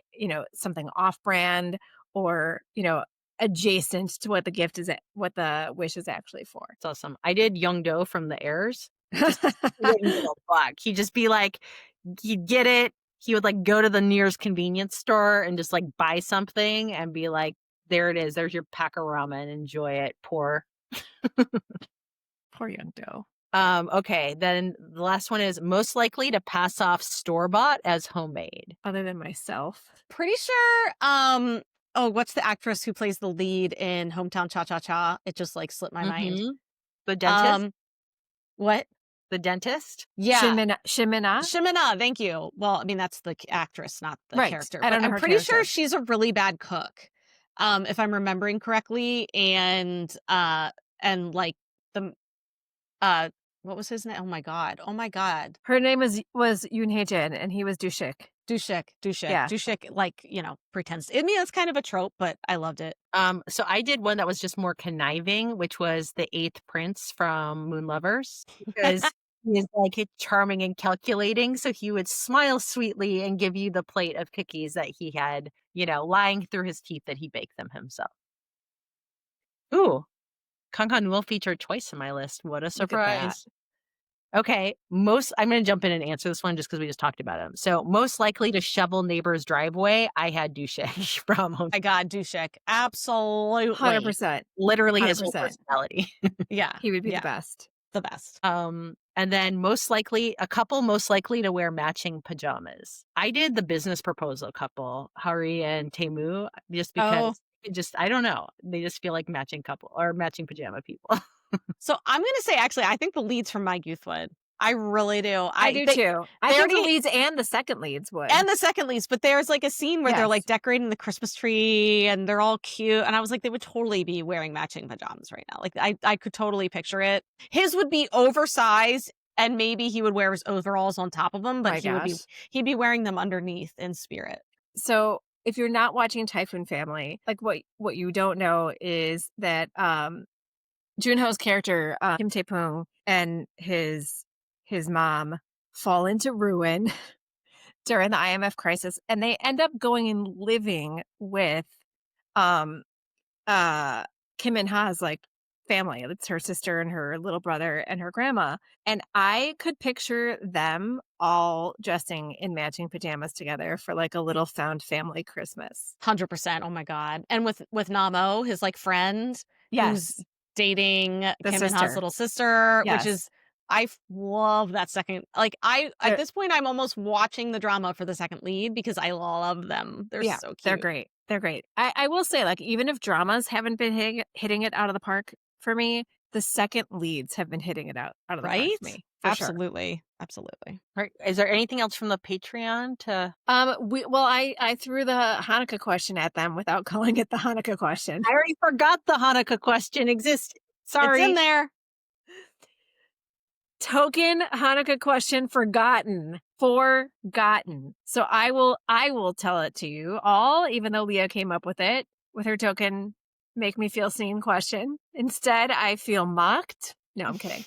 something off-brand or, adjacent to what the gift is what the wish is actually for. It's awesome. I did Young Do from The Heirs. Just he wouldn't give a fuck. He'd just be like, he'd get it. He would like go to the nearest convenience store and just like buy something and be like, there it is. There's your pack of ramen. Enjoy it. Poor. Poor young doe. Okay, then the last one is most likely to pass off store-bought as homemade. Other than myself. Pretty sure, oh, what's the actress who plays the lead in Hometown Cha-Cha-Cha? It just, like, slipped my mind. Mhm. The dentist? What? The dentist? Yeah. Shimina? Shimina, thank you. Well, I mean, that's the actress, not the Right. character. I don't But know I'm her pretty sure character. she's a really bad cook, if I'm remembering correctly, and, like, the, what was his name? Oh my god. Oh my god. Her name was Yoon Hae-jin, and he was Dushik. Dushik. Yeah. Dushik, like, pretends. I mean, that's kind of a trope, but I loved it. So I did one that was just more conniving, which was the Eighth Prince from Moon Lovers, because he is like charming and calculating. So he would smile sweetly and give you the plate of cookies that he had, lying through his teeth that he baked them himself. Ooh, Kankan will feature twice in my list. What a Look at that. surprise. Okay, I'm going to jump in and answer this one just because we just talked about him. So most likely to shovel neighbor's driveway, I had Dushek from Home. My god, Dushik. Absolutely. 100%. Literally his whole 100%. personality. Yeah. He would be yeah, the best. the best. And then a couple most likely to wear matching pajamas. I did the business proposal couple, Hari and Temu, just Oh. because I don't know. They just feel like matching couple or matching pajama people. So I'm gonna say, actually, I think the leads from My Youth would. I really do. I do too. I they think the already- leads and the second leads would. And the second leads, but there's like a scene where they're Yes. like decorating the Christmas tree and they're all cute. And I was like, they would totally be wearing matching pajamas right now. Like I could totally picture it. His would be oversized and maybe he would wear his overalls on top of them, but My he'd be wearing them underneath in spirit. So if you're not watching Typhoon Family, like what you don't know is that Junho's character, Kim Tae-pung, and his mom fall into ruin during the IMF crisis, and they end up going and living with Kim Min-ha's like family. It's her sister and her little brother and her grandma. And I could picture them all dressing in matching pajamas together for like a little found family Christmas. 100%. Oh my god. And with Namo, his, like, friend who's Yes, dating the Kim Min-ha's sister. little sister, which Yes. is love that second, like, I at They're, this point, I'm almost watching the drama for the second lead because I love them. They're yeah, so they're cute. great. They're great. I will say, like, even if dramas haven't been hitting it out of the park for me, the second leads have been hitting it out of the park for Right? me, for sure. Absolutely. Absolutely. Right. Is there anything else from the Patreon to I threw the Hanukkah question at them without calling it the Hanukkah question. I already forgot the Hanukkah question existed. It's in Sorry. there. Token Hanukkah question forgotten. Forgotten. So I will tell it to you all, even though Leah came up with it with her token make me feel seen question. Instead, I feel mocked. No, I'm kidding.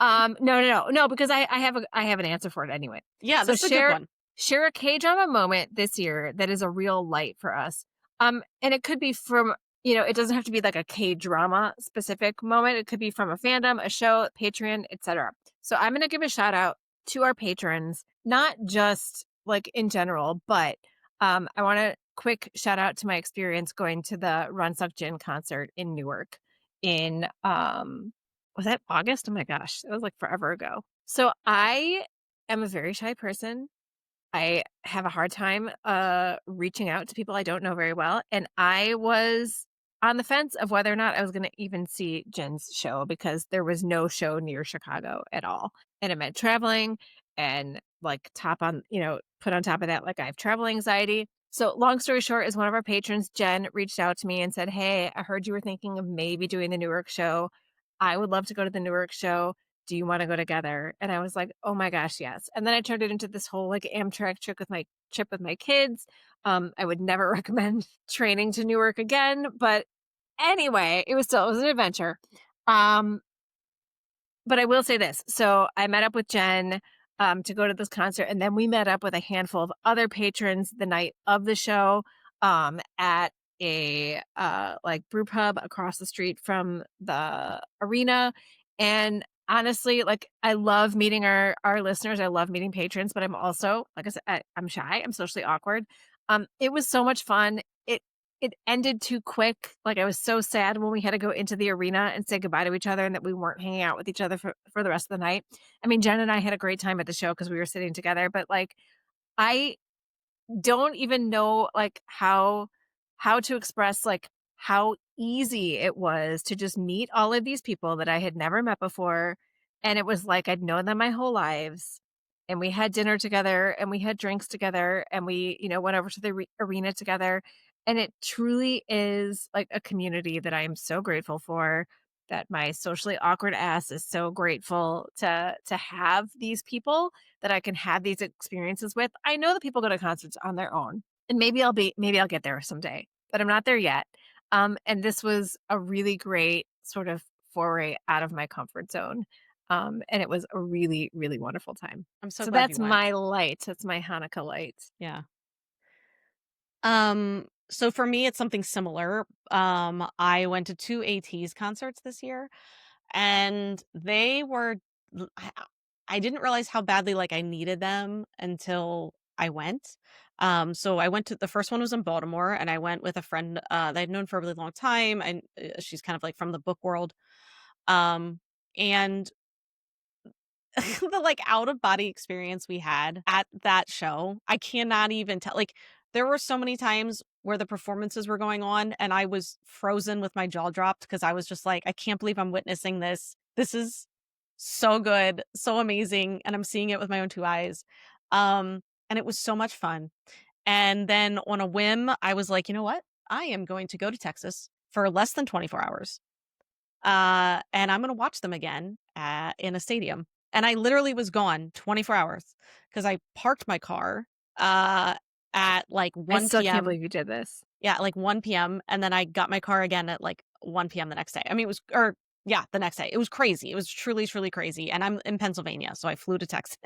No, because I have an answer for it anyway. Yeah, So this is a good one. share a K-drama moment this year that is a real light for us. And it could be from, it doesn't have to be like a K-drama specific moment. It could be from a fandom, a show, Patreon, etc. So I'm going to give a shout out to our patrons, not just like in general, but I want to quick shout out to my experience going to the Run Suk Jin concert in Newark in was that August? Oh my gosh, it was like forever ago. So I am a very shy person. I have a hard time reaching out to people I don't know very well. And I was on the fence of whether or not I was going to even see Jen's show because there was no show near Chicago at all. And it meant traveling and like put on top of that, like I have travel anxiety. So long story short is one of our patrons, Jen, reached out to me and said, "Hey, I heard you were thinking of maybe doing the Newark show. I would love to go to the Newark show. Do you want to go together?" And I was like, "Oh my gosh, yes." And then I turned it into this whole like Amtrak trip with my kids. I would never recommend training to Newark again, but anyway, it was an adventure. But I will say this. So I met up with Jen to go to this concert, and then we met up with a handful of other patrons the night of the show at a like brew pub across the street from the arena. And honestly, like I love meeting our listeners. I love meeting patrons, but I'm also, like I said, I'm shy. I'm socially awkward. It was so much fun. It ended too quick. Like I was so sad when we had to go into the arena and say goodbye to each other and that we weren't hanging out with each other for the rest of the night. I mean, Jen and I had a great time at the show because we were sitting together, but like I don't even know like how to express like how easy it was to just meet all of these people that I had never met before. And it was like I'd known them my whole lives. And we had dinner together and we had drinks together and we, went over to the arena together. And it truly is like a community that I am so grateful for, that my socially awkward ass is so grateful to have these people that I can have these experiences with. I know that people go to concerts on their own, and maybe I'll get there someday, but I'm not there yet. And this was a really great sort of foray out of my comfort zone. And it was a really, really wonderful time. I'm so So glad you that's went. my light. That's my Hanukkah light. Yeah. So for me, it's something similar. I went to 2 ATEEZ concerts this year, and they were l I didn't realize how badly, like, I needed them until I went. So I went to the first one was in Baltimore, and I went with a friend, that I'd known for a really long time, and, she's kind of, like, from the book world. And the, like, out of body experience we had at that show, I cannot even tell, like, there were so many times where the performances were going on and I was frozen with my jaw dropped because I was just like, "I can't believe I'm witnessing this. This is so good, so amazing, and I'm seeing it with my own 2 eyes." And it was so much fun. And then on a whim, I was like, "You know what? I am going to go to Texas for less than 24 hours, and I'm gonna watch them again, in a stadium." And I literally was gone 24 hours because I parked my car, uh, at, like, I 1 still can't PM. believe you did this. Yeah, like, 1 PM, and then I got my car again at, like, 1 PM the next day. I mean, it was or yeah, the next day. It was crazy. It was truly, truly crazy, and I'm in Pennsylvania, so I flew to Texas.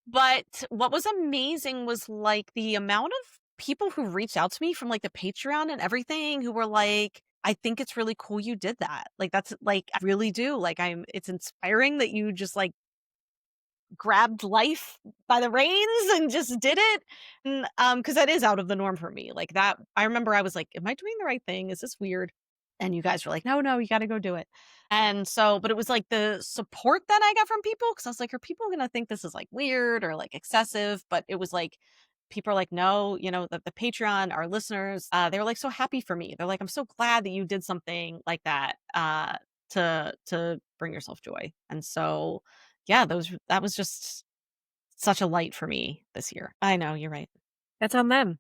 But what was amazing was, like, the amount of people who reached out to me from, like, the Patreon and everything who were like, I think it's really cool you did that. Like, that's like, I really do. Like, it's inspiring that you just like grabbed life by the reins and just did it. And because that is out of the norm for me. Like that, I remember I was like, am I doing the right thing? Is this weird? And you guys were like, no, no, you got to go do it. And so, but it was like the support that I got from people, because I was like, are people going to think this is like weird or like excessive? But it was like, people are like, no, the Patreon, our listeners, they were like so happy for me. They're like, I'm so glad that you did something like that to bring yourself joy. And so, yeah, that was just such a light for me this year. I know, you're right. That's on them.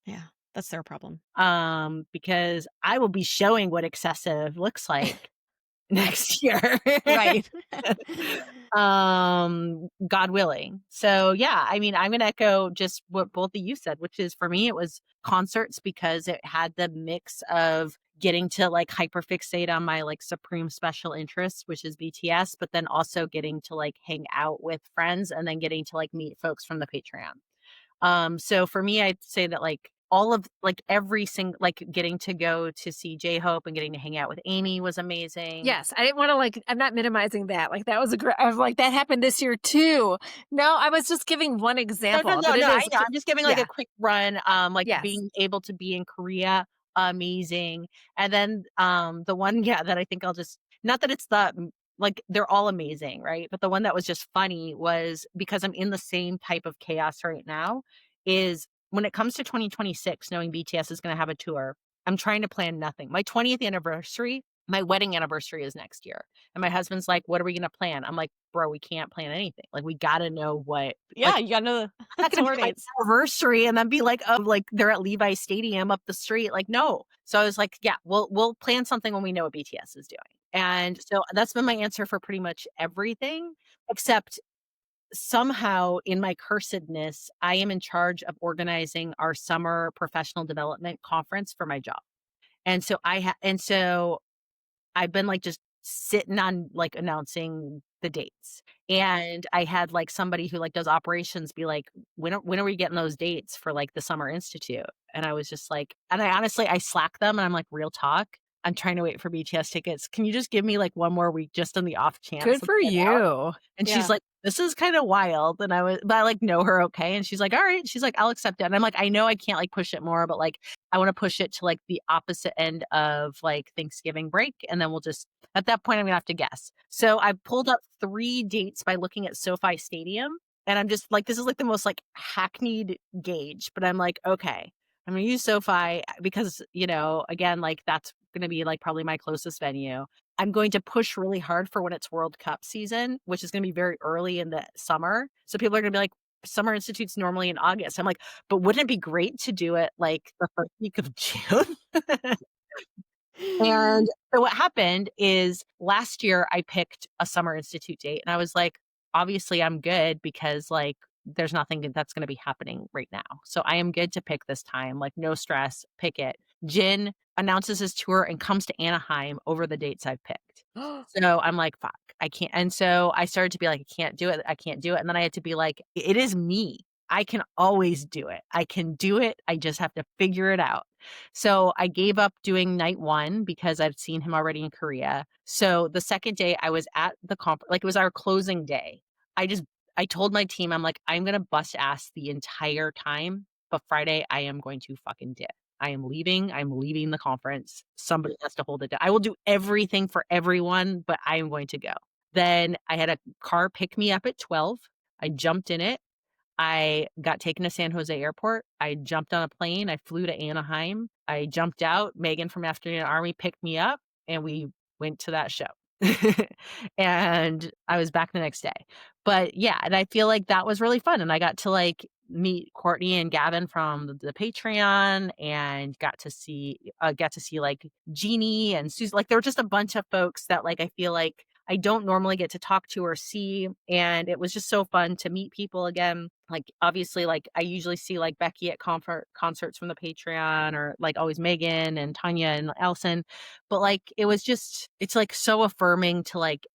Yeah, that's their problem. Because I will be showing what excessive looks like next year. Right. God willing. So yeah, I mean, I'm gonna echo just what both of you said, which is for me it was concerts because it had the mix of getting to like hyperfixate on my like supreme special interest, which is BTS, but then also getting to like hang out with friends and then getting to like meet folks from the Patreon. So for me, I'd say that like all of like every single like getting to go to see J-Hope and getting to hang out with Amy was amazing. Yes, I didn't want to like. I'm not minimizing that. Like that was a great. I was like that happened this year too. No, I was just giving one No, example. no, no, but it no. I is know. I'm just giving like yeah. a quick run. Like Yes. being able to be in Korea, amazing. And then the one, yeah, that I think I'll just not that it's the like they're all amazing, right? But the one that was just funny was because I'm in the same type of chaos right now, is when it comes to 2026, knowing BTS is gonna have a tour, I'm trying to plan nothing. My 20th anniversary, my wedding anniversary is next year. And my husband's like, what are we gonna plan? I'm like, bro, we can't plan anything. Like we gotta know what Yeah, like you gotta know I'm the not gonna be tour at my dates. anniversary and then be like, "Oh, like, they're at Levi's Stadium up the street." Like, no. So I was like, "Yeah, we'll plan something when we know what BTS is doing." And so that's been my answer for pretty much everything, except somehow in my cursedness, I am in charge of organizing our summer professional development conference for my job. And so I've been like just sitting on like announcing the dates. And I had like somebody who like does operations be like, when are we getting those dates for like the Summer Institute? And I was just like, and I honestly I slack them and I'm like, real talk. I'm trying to wait for BTS tickets. Can you just give me like one more week just on the off chance? Good for you. And she's Yeah. like, this is kind of wild. And but I like know her okay. And she's like, all right. She's like, I'll accept it. And I'm like, I know I can't like push it more, but like I want to push it to like the opposite end of like Thanksgiving break. And then we'll just at that point I'm gonna have to guess. So I pulled up 3 dates by looking at SoFi Stadium. And I'm just like, this is like the most like hackneyed gauge, but I'm like, okay, I'm gonna use SoFi because, again, like that's gonna be like probably my closest venue. I'm going to push really hard for when it's World Cup season, which is going to be very early in the summer. So people are going to be like, Summer Institute's normally in August. I'm like, but wouldn't it be great to do it like the first week of June? And so what happened is last year I picked a Summer Institute date and I was like, obviously I'm good because like there's nothing that's going to be happening right now. So I am good to pick this time, like no stress, pick it. Jin announces his tour and comes to Anaheim over the dates I've picked. So I'm like, fuck, I can't. And so I started to be like, I can't do it. I can't do it. And then I had to be like, it is me. I can always do it. I can do it. I just have to figure it out. So I gave up doing night 1 because I've seen him already in Korea. So the second day I was at the like it was our closing day. I told my team, I'm like, I'm going to bust ass the entire time, but Friday I am going to fucking dip. I am leaving. I'm leaving the conference. Somebody has to hold it down. I will do everything for everyone, but I am going to go. Then I had a car pick me up at 12. I jumped in it. I got taken to San Jose Airport. I jumped on a plane. I flew to Anaheim. I jumped out. Megan from Afternoona Army picked me up and we went to that show. And I was back the next day. But yeah, and I feel like that was really fun. And I got to like meet Courtney and Gavin from the Patreon and got to see like Jeannie and Susie. Like there were just a bunch of folks that like I feel like I don't normally get to talk to or see. And it was just so fun to meet people again. Like, obviously, like I usually see like Becky at concerts from the Patreon or like always Megan and Tanya and Elson. But like, it's like so affirming to like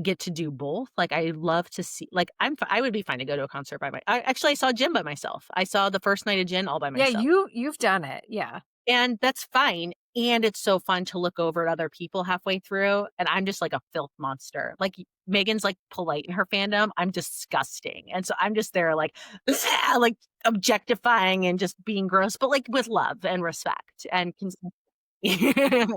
get to do both. Like, I love to see, like, I would be fine to go to a concert I saw Jin by myself. I saw the first night of Jin all by Yeah, myself. you've done it. Yeah. And that's fine. And it's so fun to look over at other people halfway through, and I'm just like a filth monster. Like, Megan's, like, polite in her fandom, I'm disgusting, and so I'm just there, like, like, objectifying and just being gross, but, like, with love and respect and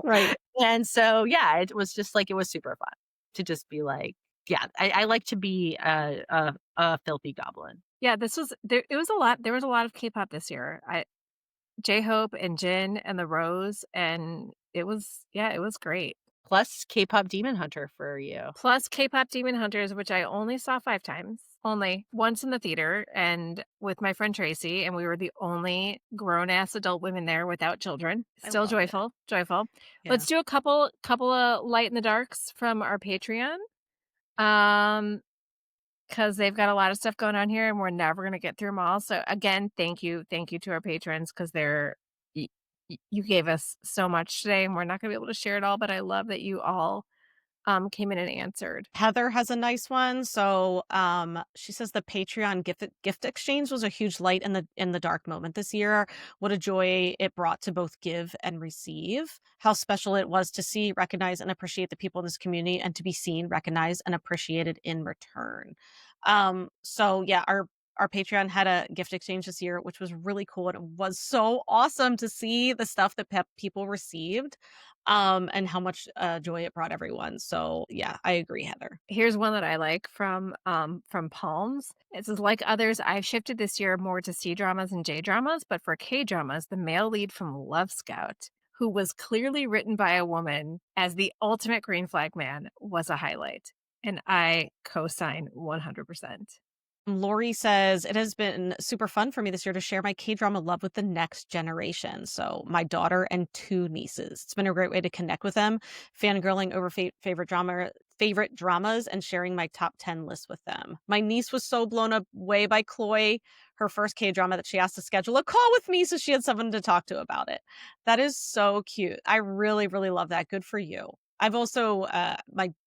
Right. and so, yeah, it was just, like, it was super fun to just be like, yeah, I like to be a filthy goblin. Yeah, this was there it was a lot there was a lot of K-pop this year. I J-Hope and Jin and the Rose, and it was yeah, it was great. Plus K-pop Demon Hunter for you. Plus K-pop Demon Hunters, which I only saw 5 times. Only once in the theater and with my friend Tracy, and we were the only grown-ass adult women there without children. I Still love it. joyful, joyful. Yeah. Let's do a couple of light in the darks from our Patreon. Um, because they've got a lot of stuff going on here, and we're never gonna get through them all. So again, thank you to our patrons because they're y you gave us so much today, and we're not gonna be able to share it all, but I love that you all, came in and answered. Heather has a nice one. So, she says the Patreon gift exchange was a huge light in the dark moment this year. What a joy it brought to both give and receive. How special it was to see, recognize, and appreciate the people in this community, and to be seen, recognized, and appreciated in return. So yeah, our Patreon had a gift exchange this year, which was really cool, and it was so awesome to see the stuff that people received, and how much joy it brought everyone. So yeah, I agree, Heather. Here's one that I like from Palms. It says, "Like others, I've shifted this year more to C-dramas and J-dramas, but for K-dramas, the male lead from Love Scout, who was clearly written by a woman as the ultimate green flag man, was a highlight." And I co-sign 100%. Lori says, it has been super fun for me this year to share my K drama love with the next generation. So, my daughter and 2 nieces. It's been a great way to connect with them, fangirling over favorite dramas, and sharing my top 10 list with them. My niece was so blown away by Chloe, her first K drama, that she asked to schedule a call with me so she had someone to talk to about it. That is so cute. I really, really love that. Good for you. I've also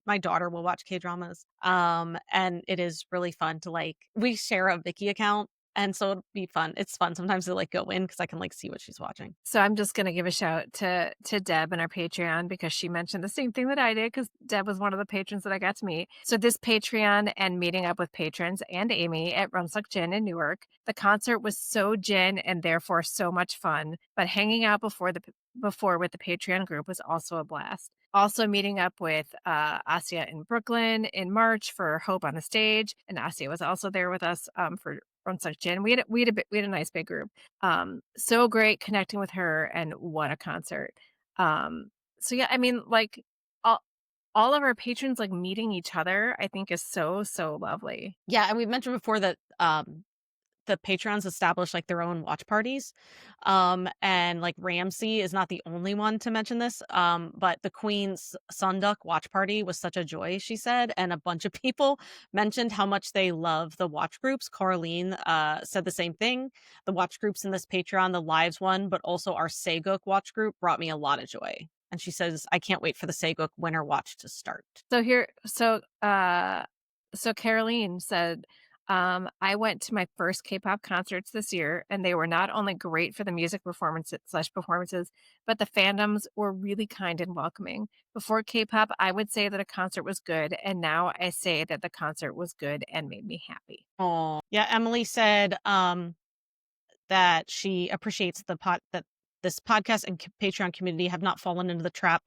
my daughter will watch K-dramas, and it is really fun to, like, we share a Viki account, and so it'd be fun. It's fun sometimes to, like, go in because I can, like, see what she's watching. So I'm just gonna give a shout to Deb and our Patreon because she mentioned the same thing that I did because Deb was one of the patrons that I got to meet. So this Patreon and meeting up with patrons and Amy at Rumsuck Gin in Newark, the concert was so gin and therefore so much fun. But hanging out before with the Patreon group was also a blast. Also meeting up with Asia in Brooklyn in March for Hope on the Stage, and Asia was also there with us for Rumsuck Gin. We had a nice big group. So great connecting with her, and what a concert. So yeah, I mean, like, all all of our patrons, like, meeting each other, I think is so, so lovely. Yeah, and we've mentioned before that, the patrons establish, like, their own watch parties, and, like, Ramsey is not the only one to mention this, but the Queen's Sunduck watch party was such a joy, she said, and a bunch of people mentioned how much they love the watch groups. Carlene, said the same thing. The watch groups in this Patreon, the lives one, but also our Seguk watch group, brought me a lot of joy, and she says, "I can't wait for the Seguk winter watch to start." So Caroline said, I went to my first K-pop concerts this year, and they were not only great for the music performances, but the fandoms were really kind and welcoming. Before K-pop, I would say that a concert was good, and now I say that the concert was good and made me happy. Oh, yeah, Emily said, that she appreciates that this podcast and Patreon community have not fallen into the trap,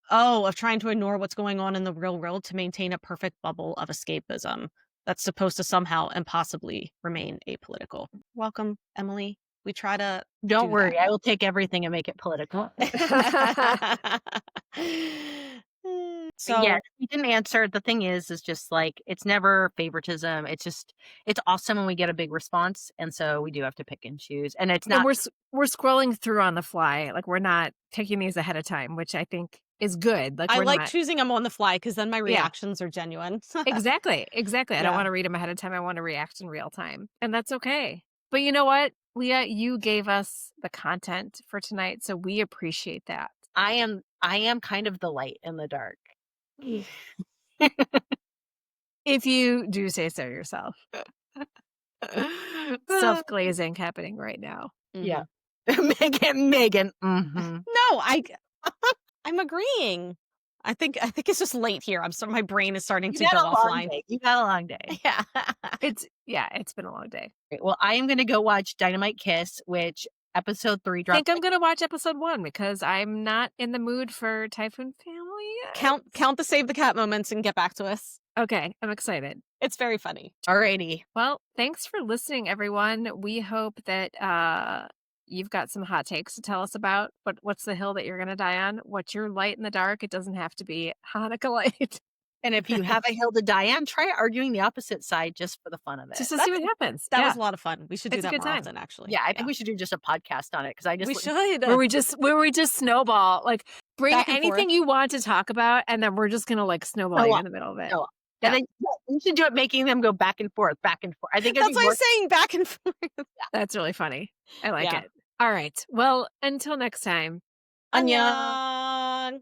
of trying to ignore what's going on in the real world to maintain a perfect bubble of escapism that's supposed to somehow and possibly remain apolitical. Welcome, Emily. We try to Don't do worry, that. I will take everything and make it political. Yeah, So, you didn't answer. The thing is just like it's never favoritism. It's awesome when we get a big response, and so we do have to pick and choose. And it's And not we're scrolling through on the fly, like, we're not taking these ahead of time, which I think is good. Like, I we're like not choosing them on the fly because then my Yeah. reactions are genuine. Exactly, exactly. I don't Yeah. wanna read them ahead of time, I wanna react in real time, and that's okay. But you know what, Leah? You gave us the content for tonight, so we appreciate that. I am kind of the light in the dark. If you do say so yourself. Self-glazing happening right now. Yeah. Mhm. Megan. Mm-hmm. No, I'm agreeing. I think it's just late here. My brain is starting to go offline. You've had a long day. Yeah. It's been a long day. Well, I am going to go watch Dynamite Kiss, which episode 3 I dropped. think I'm going to watch episode 1 because I'm not in the mood for Typhoon Family yet. Count the save the cat moments and get back to us. Okay, I'm excited. It's very funny. Alrighty. Well, thanks for listening, everyone. We hope that you've got some hot takes to tell us about. But what's the hill that you're going to die on? What's your light in the dark? It doesn't have to be Hanukkah light. And if you have a hill to die on, try arguing the opposite side just for the fun of it. Just to see what happens. That was a lot of fun. We should do It's a that good more time. often, actually. Yeah, I think we should do just a podcast on it because I just We should. Where we just snowball, like bring Back and anything forth. you want to talk about, and then we're just gonna like snowball you in the middle of it. No. Yeah. And then we should do it making them go back and forth, back and forth. I think That's why I'm saying back and forth. That's really funny. I like Yeah. it. All right. Well, until next time. Annyeong.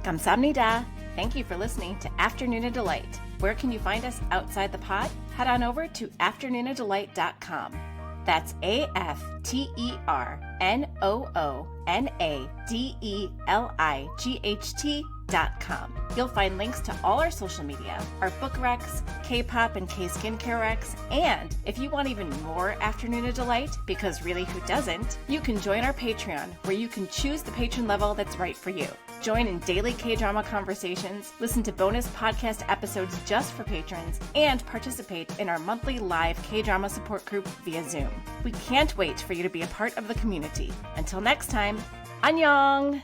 감사합니다. Thank you for listening to Afternoona Delight. Where can you find us outside the pod? Head on over to afternoonadelight.com. That's AFTERNOONADELIGHT.com. You'll find links to all our social media, our book recs, K-pop and K-skincare recs, and if you want even more Afternoona Delight, because really who doesn't, you can join our Patreon, where you can choose the patron level that's right for you. Join in daily K-drama conversations, listen to bonus podcast episodes just for patrons, and participate in our monthly live K-drama support group via Zoom. We can't wait for you to be a part of the community. Until next time, annyeong!